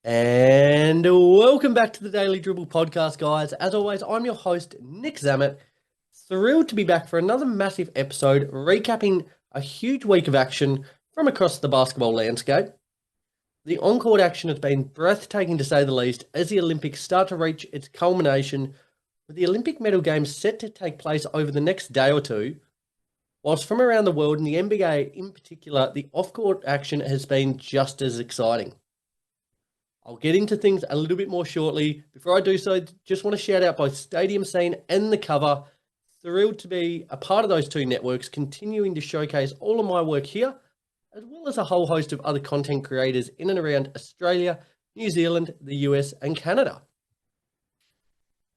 And welcome back to the Daily Dribble podcast, guys. As always, I'm your host, Nick Zammit. Thrilled to be back for another massive episode, recapping a huge week of action from across the basketball landscape. The on-court action has been breathtaking to say the least as the Olympics start to reach its culmination, with the Olympic medal games set to take place over the next day or two. Whilst from around the world, and the NBA in particular, the off-court action has been just as exciting. I'll get into things a little bit more shortly. Before I do so, just want to shout out both Stadium Scene and The Cover. Thrilled to be a part of those two networks, continuing to showcase all of my work here, as well as a whole host of other content creators in and around Australia, New Zealand, the US, and Canada.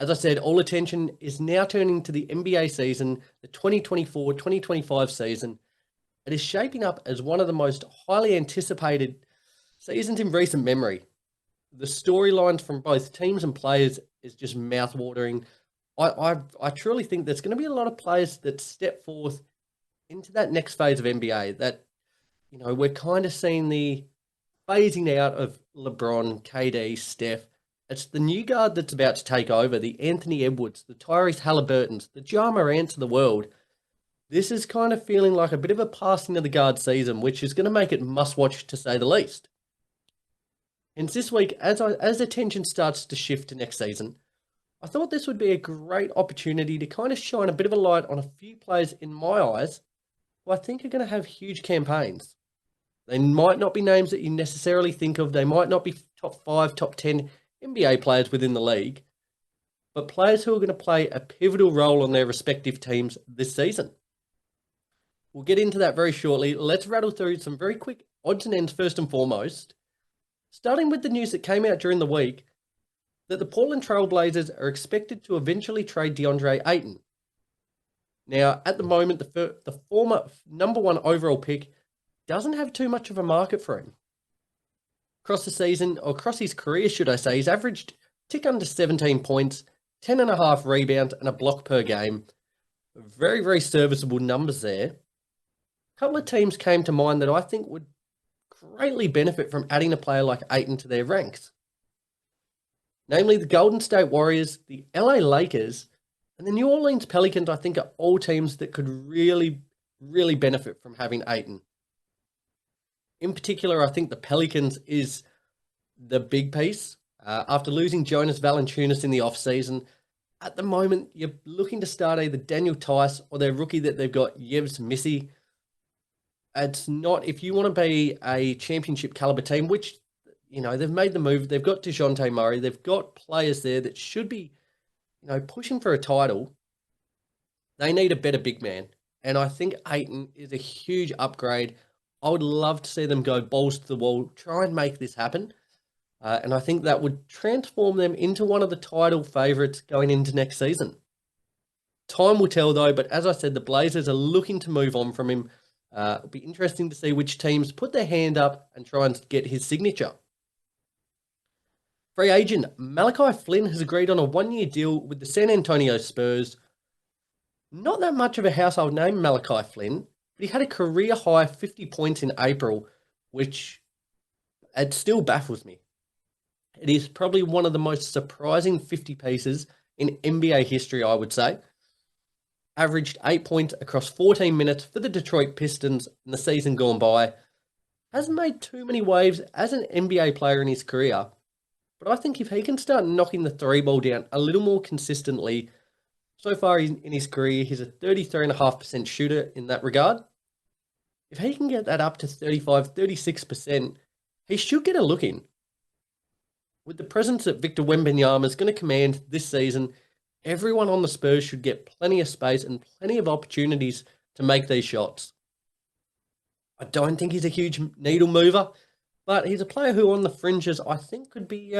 As I said, all attention is now turning to the NBA season, the 2024-2025 season. It is shaping up as one of the most highly anticipated seasons in recent memory. The storylines from both teams and players is just mouth-watering. I truly think there's going to be a lot of players that step forth into that next phase of NBA that, we're kind of seeing the phasing out of LeBron, KD, Steph. It's the new guard that's about to take over, the Anthony Edwards, the Tyrese Halliburtons, the Ja Morants of the world. This is kind of feeling like a bit of a passing of the guard season, which is going to make it must-watch to say the least. And this week, as attention starts to shift to next season, I thought this would be a great opportunity to kind of shine a bit of a light on a few players in my eyes who I think are going to have huge campaigns. They might not be names that you necessarily think of. They might not be top 5, top 10 NBA players within the league, but players who are going to play a pivotal role on their respective teams this season. We'll get into that very shortly. Let's rattle through some very quick odds and ends first and foremost. Starting with the news that came out during the week that the Portland Trail Blazers are expected to eventually trade DeAndre Ayton. Now, at the moment, the former number 1 overall pick doesn't have too much of a market for him. Across the season, or across his career, should I say, he's averaged tick under 17 points, 10.5 rebounds, and a block per game. Very, very serviceable numbers there. A couple of teams came to mind that I think would greatly benefit from adding a player like Ayton to their ranks. Namely, the Golden State Warriors, the LA Lakers, and the New Orleans Pelicans, I think, are all teams that could really, really benefit from having Ayton. In particular, I think the Pelicans is the big piece. After losing Jonas Valanciunas in the offseason, at the moment, you're looking to start either Daniel Tice or their rookie that they've got, Yves Missy. It's not, if you want to be a championship caliber team, which, they've made the move. They've got DeJounte Murray. They've got players there that should be, pushing for a title. They need a better big man. And I think Ayton is a huge upgrade. I would love to see them go balls to the wall, try and make this happen. And I think that would transform them into one of the title favourites going into next season. Time will tell, though, but as I said, the Blazers are looking to move on from him. It'll be interesting to see which teams put their hand up and try and get his signature. Free agent Malachi Flynn has agreed on a 1-year deal with the San Antonio Spurs. Not that much of a household name, Malachi Flynn, but he had a career-high 50 points in April, which it still baffles me. It is probably one of the most surprising 50 pieces in NBA history, I would say. Averaged 8 points across 14 minutes for the Detroit Pistons in the season gone by. Hasn't made too many waves as an NBA player in his career, but I think if he can start knocking the 3-ball down a little more consistently, so far in his career, he's a 33.5% shooter in that regard. If he can get that up to 35, 36%, he should get a look in. With the presence that Victor Wembanyama is going to command this season, everyone on the Spurs should get plenty of space and plenty of opportunities to make these shots. I don't think he's a huge needle mover, but he's a player who on the fringes I think could be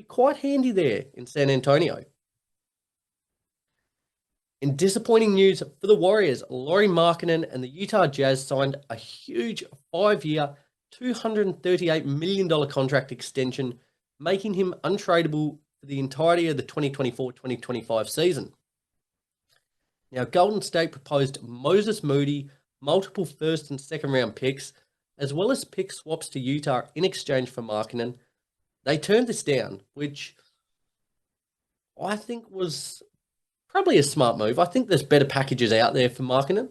quite handy there in San Antonio. In disappointing news for the Warriors, Lauri Markkanen and the Utah Jazz signed a huge 5-year, $238 million contract extension, making him untradeable for the entirety of the 2024-2025 season. Now, Golden State proposed Moses Moody, multiple first and second round picks, as well as pick swaps to Utah in exchange for Markkanen. They turned this down, which I think was probably a smart move. I think there's better packages out there for Markkanen.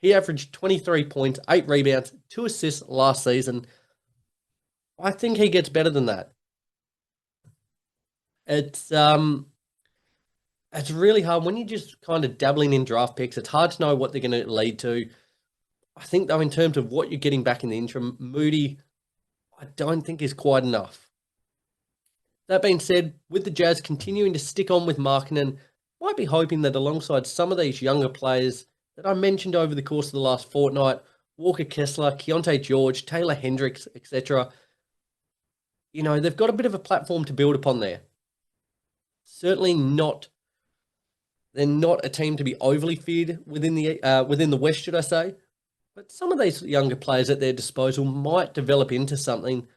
He averaged 23 points, 8 rebounds, 2 assists last season. I think he gets better than that. It's really hard when you're just kind of dabbling in draft picks. It's hard to know what they're going to lead to. I think, though, in terms of what you're getting back in the interim, Moody, I don't think is quite enough. That being said, with the Jazz continuing to stick on with Markkanen, might be hoping that alongside some of these younger players that I mentioned over the course of the last fortnight, Walker Kessler, Keontae George, Taylor Hendricks, etc., they've got a bit of a platform to build upon there. Certainly not. They're not a team to be overly feared within the West, should I say. But some of these younger players at their disposal might develop into something.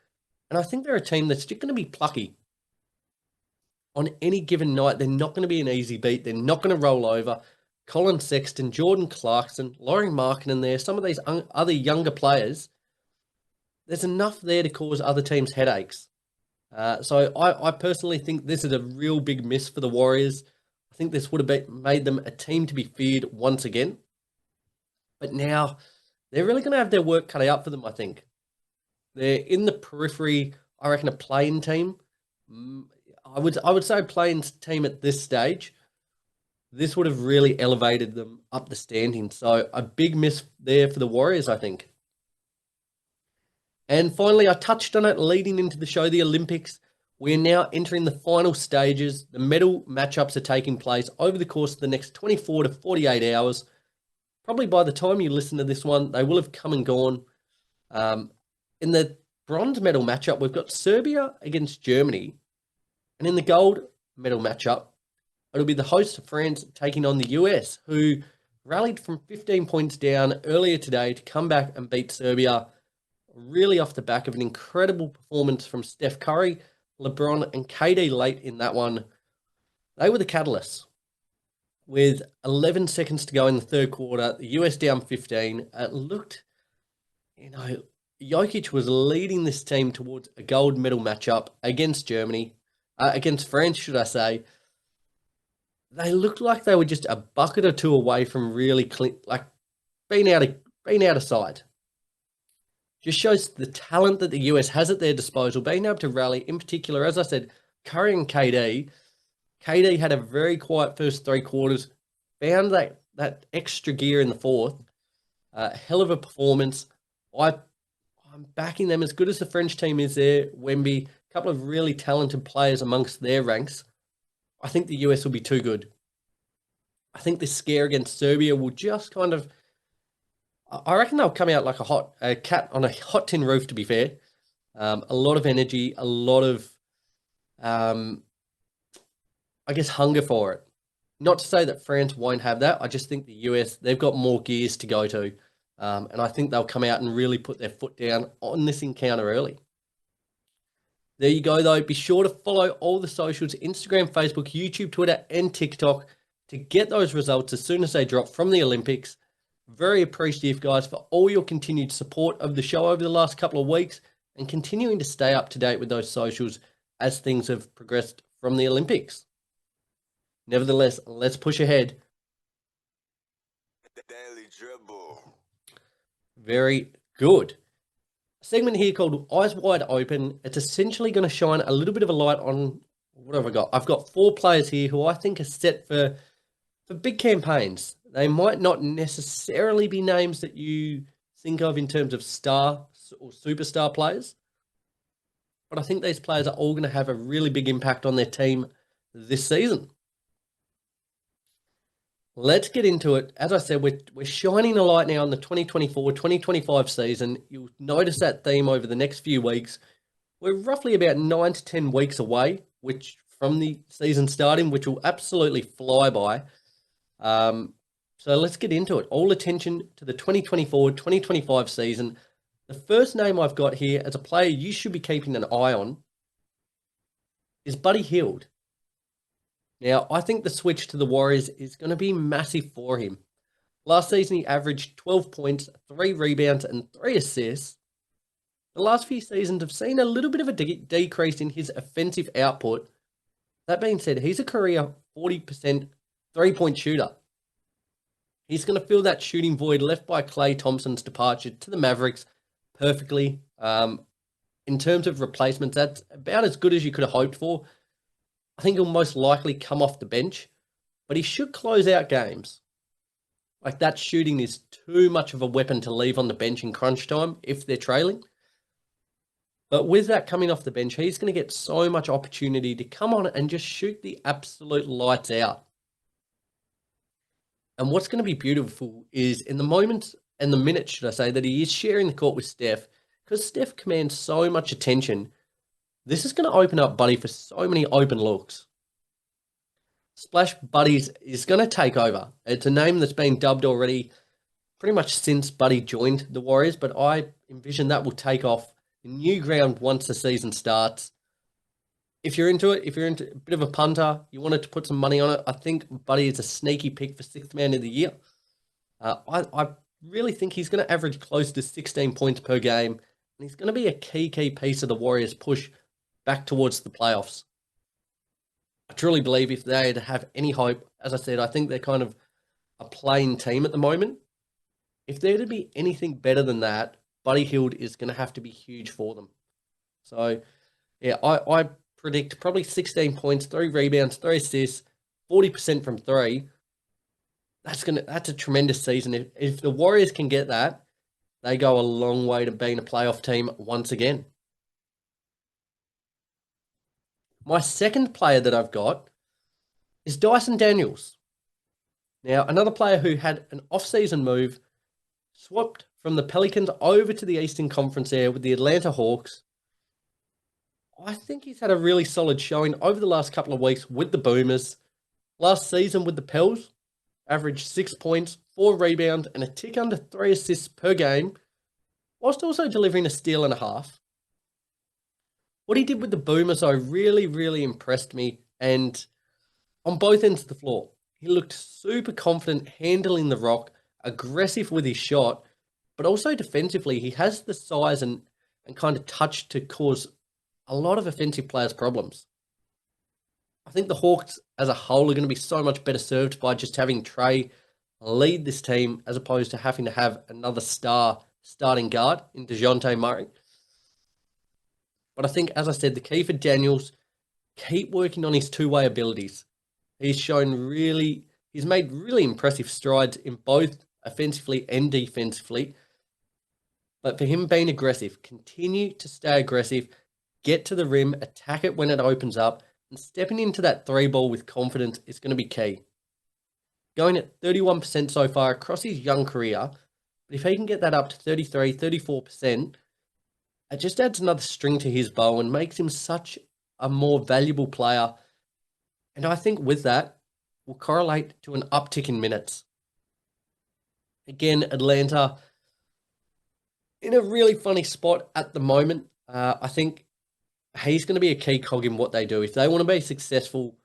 And I think they're a team that's just going to be plucky. On any given night, they're not going to be an easy beat. They're not going to roll over. Colin Sexton, Jordan Clarkson, Lauri Markkanen there, some of these other younger players, there's enough there to cause other teams headaches. So I personally think this is a real big miss for the Warriors. I think this would have made them a team to be feared once again. But now they're really going to have their work cut out for them, I think. They're in the periphery, I reckon, a play-in team. I would say a play-in team at this stage. This would have really elevated them up the standings. So a big miss there for the Warriors, I think. And finally, I touched on it leading into the show, the Olympics. We're now entering the final stages. The medal matchups are taking place over the course of the next 24 to 48 hours. Probably by the time you listen to this one, they will have come and gone. In the bronze medal matchup, we've got Serbia against Germany. And in the gold medal matchup, it'll be the host of France taking on the US, who rallied from 15 points down earlier today to come back and beat Serbia, really off the back of an incredible performance from Steph Curry, LeBron, and KD late in that one. They were the catalysts. With 11 seconds to go in the third quarter, the US down 15. It looked, Jokic was leading this team towards a gold medal matchup against Germany, against France, should I say. They looked like they were just a bucket or two away from really being out of sight. Just shows the talent that the US has at their disposal, being able to rally. In particular, as I said, Curry and KD. KD had a very quiet first 3 quarters, found that extra gear in the fourth. Hell of a performance. I'm backing them as good as the French team is there. Wemby, a couple of really talented players amongst their ranks. I think the US will be too good. I think this scare against Serbia will just kind of, I reckon they'll come out like a cat on a hot tin roof, to be fair. A lot of energy, a lot of, hunger for it. Not to say that France won't have that. I just think the US, they've got more gears to go to. And I think they'll come out and really put their foot down on this encounter early. There you go, though. Be sure to follow all the socials, Instagram, Facebook, YouTube, Twitter, and TikTok to get those results as soon as they drop from the Olympics. Very appreciative, guys, for all your continued support of the show over the last couple of weeks and continuing to stay up to date with those socials as things have progressed from the Olympics. Nevertheless, let's push ahead. Daily Dribble. Very good. A segment here called Eyes Wide Open. It's essentially going to shine a little bit of a light on, what have I got? I've got 4 players here who I think are set for big campaigns. They might not necessarily be names that you think of in terms of star or superstar players, but I think these players are all going to have a really big impact on their team this season. Let's get into it. As I said, we're shining a light now on the 2024-2025 season. You'll notice that theme over the next few weeks. We're roughly about 9 to 10 weeks away, which from the season starting, which will absolutely fly by. So let's get into it. All attention to the 2024-2025 season. The first name I've got here as a player you should be keeping an eye on is Buddy Hield. Now, I think the switch to the Warriors is going to be massive for him. Last season, he averaged 12 points, 3 rebounds, and 3 assists. the last few seasons have seen a little bit of a decrease in his offensive output. That being said, he's a career 40% three-point shooter. He's going to fill that shooting void left by Klay Thompson's departure to the Mavericks perfectly. In terms of replacements, that's about as good as you could have hoped for. I think he'll most likely come off the bench, but he should close out games. Like, that shooting is too much of a weapon to leave on the bench in crunch time if they're trailing. But with that coming off the bench, he's going to get so much opportunity to come on and just shoot the absolute lights out. And what's going to be beautiful is in the moments and the minutes, should I say, that he is sharing the court with Steph, because Steph commands so much attention, this is going to open up Buddy for so many open looks. Splash Buddies is going to take over. It's a name that's been dubbed already pretty much since Buddy joined the Warriors, but I envision that will take off in new ground once the season starts. If you're into it, if you're into a bit of a punter, you wanted to put some money on it, I think Buddy is a sneaky pick for sixth man of the year. I really think he's going to average close to 16 points per game, and he's going to be a key piece of the Warriors' push back towards the playoffs. I truly believe if they have any hope, as I said, I think they're kind of a plain team at the moment. If they're to be anything better than that, Buddy Hield is going to have to be huge for them. So, yeah, I predict probably 16 points, 3 rebounds, 3 assists, 40% from 3. That's a tremendous season. If the Warriors can get that, they go a long way to being a playoff team once again. My second player that I've got is Dyson Daniels. Now, another player who had an off-season move, swapped from the Pelicans over to the Eastern Conference there with the Atlanta Hawks. I think he's had a really solid showing over the last couple of weeks with the Boomers. Last season with the Pels, averaged 6 points, 4 rebounds, and a tick under 3 assists per game, whilst also delivering a steal and a half. What he did with the Boomers, though, really impressed me, and on both ends of the floor. He looked super confident handling the rock, aggressive with his shot, but also defensively, he has the size and kind of touch to cause a lot of offensive players problems. I think the Hawks as a whole are going to be so much better served by just having Trey lead this team as opposed to having to have another star starting guard in DeJounte Murray. But I think, as I said, the key for Daniels, keep working on his two-way abilities. He's made really impressive strides in both offensively and defensively. But for him being aggressive, continue to stay aggressive, get to the rim, attack it when it opens up, and stepping into that 3 ball with confidence is going to be key. Going at 31% so far across his young career, but if he can get that up to 33, 34%, it just adds another string to his bow and makes him such a more valuable player. And I think with that, will correlate to an uptick in minutes. Again, Atlanta in a really funny spot at the moment. I think he's going to be a key cog in what they do. If they want to be successful,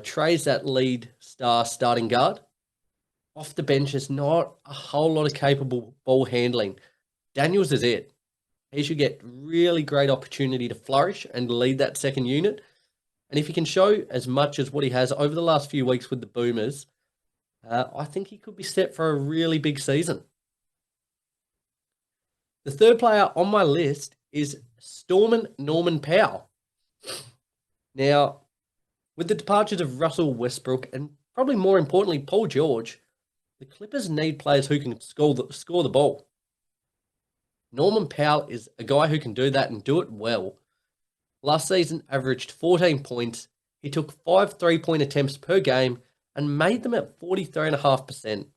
Trey's that lead star starting guard. Off the bench is not a whole lot of capable ball handling. Daniels is it. He should get really great opportunity to flourish and lead that second unit. And if he can show as much as what he has over the last few weeks with the Boomers, I think he could be set for a really big season. The third player on my list is Stormin Norman Powell. Now, with the departures of Russell Westbrook and probably more importantly, Paul George, the Clippers need players who can score the ball. Norman Powell is a guy who can do that and do it well. Last season, averaged 14 points. He took 5 3-point attempts per game and made them at 43.5%.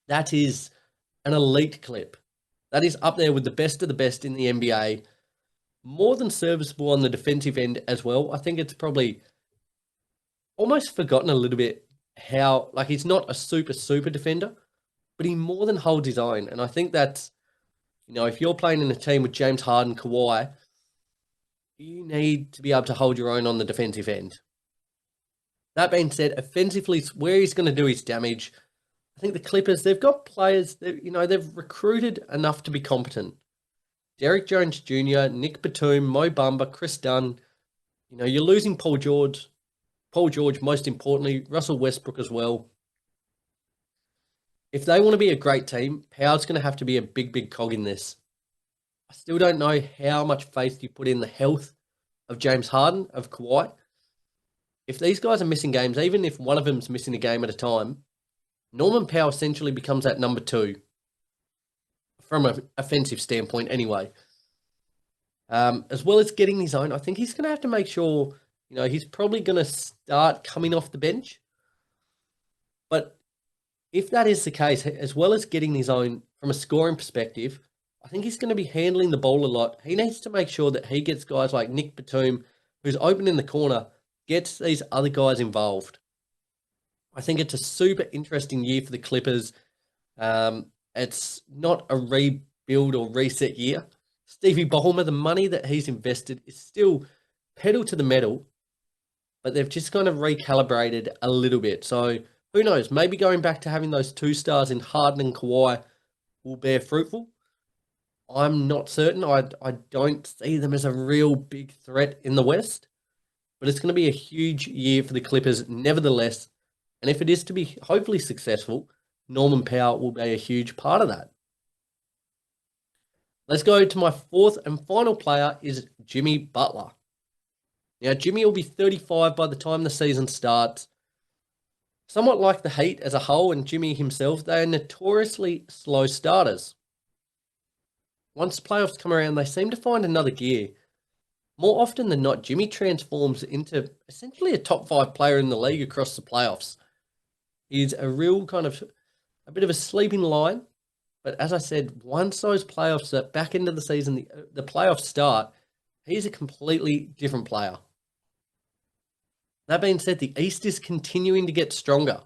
That is an elite clip. That is up there with the best of the best in the NBA. More than serviceable on the defensive end as well. I think it's probably almost forgotten a little bit how, he's not a super defender, but he more than holds his own. And I think that's, if you're playing in a team with James Harden, Kawhi, you need to be able to hold your own on the defensive end. That being said, offensively, where he's going to do his damage, I think the Clippers, they've got players, they've recruited enough to be competent. Derek Jones Jr., Nick Batum, Mo Bamba, Chris Dunn. You're losing Paul George. Paul George, most importantly, Russell Westbrook as well. If they want to be a great team, Powell's going to have to be a big, big cog in this. I still don't know how much faith you put in the health of James Harden, of Kawhi. If these guys are missing games, even if one of them's missing a game at a time, Norman Powell essentially becomes that number 2 from an offensive standpoint anyway. As well as getting his own, I think he's going to have to make sure, he's probably going to start coming off the bench. But if that is the case, as well as getting his own from a scoring perspective, I think he's going to be handling the ball a lot. He needs to make sure that he gets guys like Nick Batum, who's open in the corner, gets these other guys involved. I think it's a super interesting year for the Clippers. It's not a rebuild or reset year. Stevie Ballmer, the money that he's invested is still pedal to the metal, but they've just kind of recalibrated a little bit. So who knows? Maybe going back to having those 2 stars in Harden and Kawhi will bear fruitful. I'm not certain. I don't see them as a real big threat in the West, but it's going to be a huge year for the Clippers nevertheless. And if it is to be hopefully successful, Norman Powell will be a huge part of that. Let's go to my 4th and final player is Jimmy Butler. Now, Jimmy will be 35 by the time the season starts. Somewhat like the Heat as a whole and Jimmy himself, they are notoriously slow starters. Once playoffs come around, they seem to find another gear. More often than not, Jimmy transforms into essentially a top 5 player in the league across the playoffs. He's a real kind of a bit of a sleeping lion. But as I said, once those playoffs, that back end of the season, the playoffs start, he's a completely different player. That being said, the East is continuing to get stronger.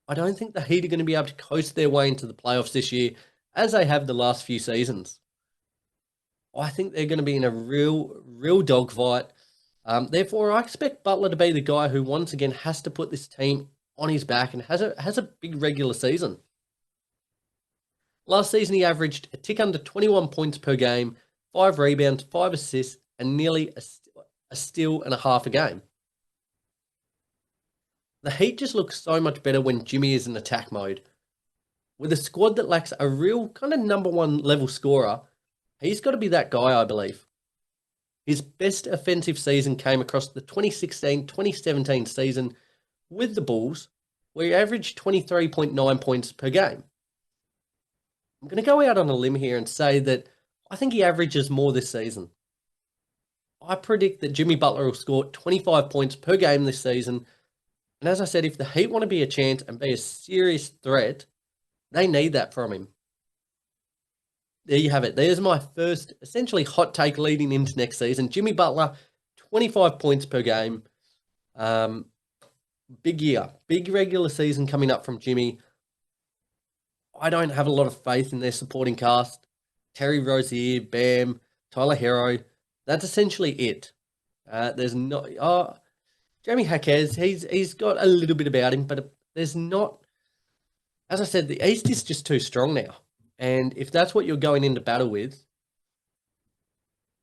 I don't think the Heat are going to be able to coast their way into the playoffs this year, as they have the last few seasons. I think they're going to be in a real dogfight. Therefore, I expect Butler to be the guy who once again has to put this team on his back and has a big regular season. Last season, he averaged a tick under 21 points per game, 5 rebounds, 5 assists, and nearly a steal and a half a game. The Heat just look so much better when Jimmy is in attack mode. With a squad that lacks a real kind of number 1 level scorer, he's got to be that guy, I believe. His best offensive season came across the 2016-2017 season with the Bulls, where he averaged 23.9 points per game. I'm going to go out on a limb here and say that I think he averages more this season. I predict that Jimmy Butler will score 25 points per game this season. And as I said, if the Heat want to be a chance and be a serious threat, they need that from him. There you have it. There's my first essentially hot take leading into next season. Jimmy Butler, 25 points per game. Big year. Big regular season coming up from Jimmy. I don't have a lot of faith in their supporting cast. Terry Rozier, Bam, Tyler Hero. That's essentially it. There's not... Jamie Jaquez, he's got a little bit about him, but there's not... As I said, the East is just too strong now. And if that's what you're going into battle with,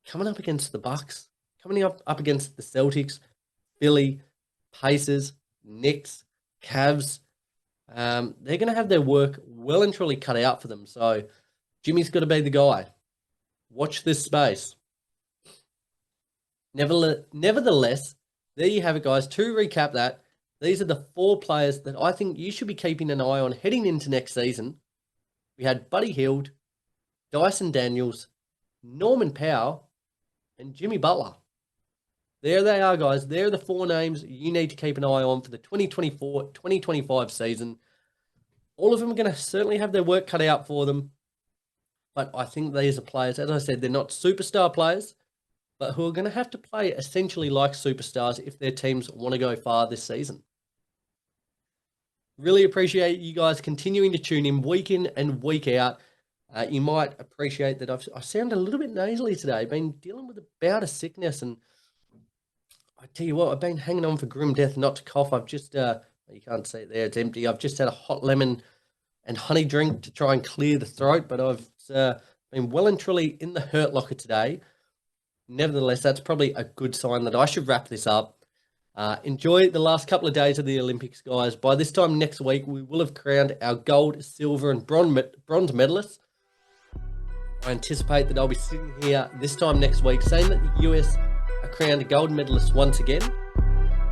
coming up against the Bucks, coming up against the Celtics, Philly, Pacers, Knicks, Cavs, they're going to have their work well and truly cut out for them. So Jimmy's got to be the guy. Watch this space. Nevertheless, there you have it, guys. To recap that, these are the 4 players that I think you should be keeping an eye on heading into next season. We had Buddy Hield, Dyson Daniels, Norman Powell, and Jimmy Butler. There they are, guys. They're the 4 names you need to keep an eye on for the 2024-2025 season. All of them are going to certainly have their work cut out for them. But I think these are players, as I said, they're not superstar players, but who are going to have to play essentially like superstars if their teams want to go far this season. Really appreciate you guys continuing to tune in and week out. You might appreciate that I sound a little bit nasally today. I've been dealing with a bout of sickness, and I tell you what, I've been hanging on for grim death not to cough. I've just, you can't see it there, it's empty. I've just had a hot lemon and honey drink to try and clear the throat, but I've been well and truly in the hurt locker today. Nevertheless, that's probably a good sign that I should wrap this up. Enjoy the last couple of days of the Olympics, guys. By this time next week, we will have crowned our gold, silver, and bronze medalists. I anticipate that I'll be sitting here this time next week saying that the US are crowned gold medalists once again.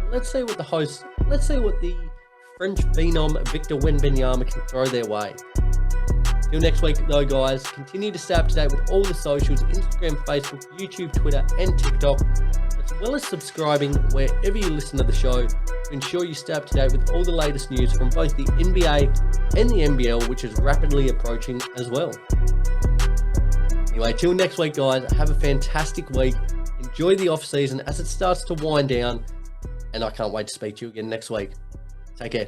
Let's see what the French phenom Victor Wembanyama can throw their way. Till next week, though, guys, continue to stay up to date with all the socials, Instagram, Facebook, YouTube, Twitter, and TikTok, as well as subscribing wherever you listen to the show to ensure you stay up to date with all the latest news from both the NBA and the NBL, which is rapidly approaching as well. Anyway, till next week, guys, have a fantastic week. Enjoy the off-season as it starts to wind down, and I can't wait to speak to you again next week. Take care.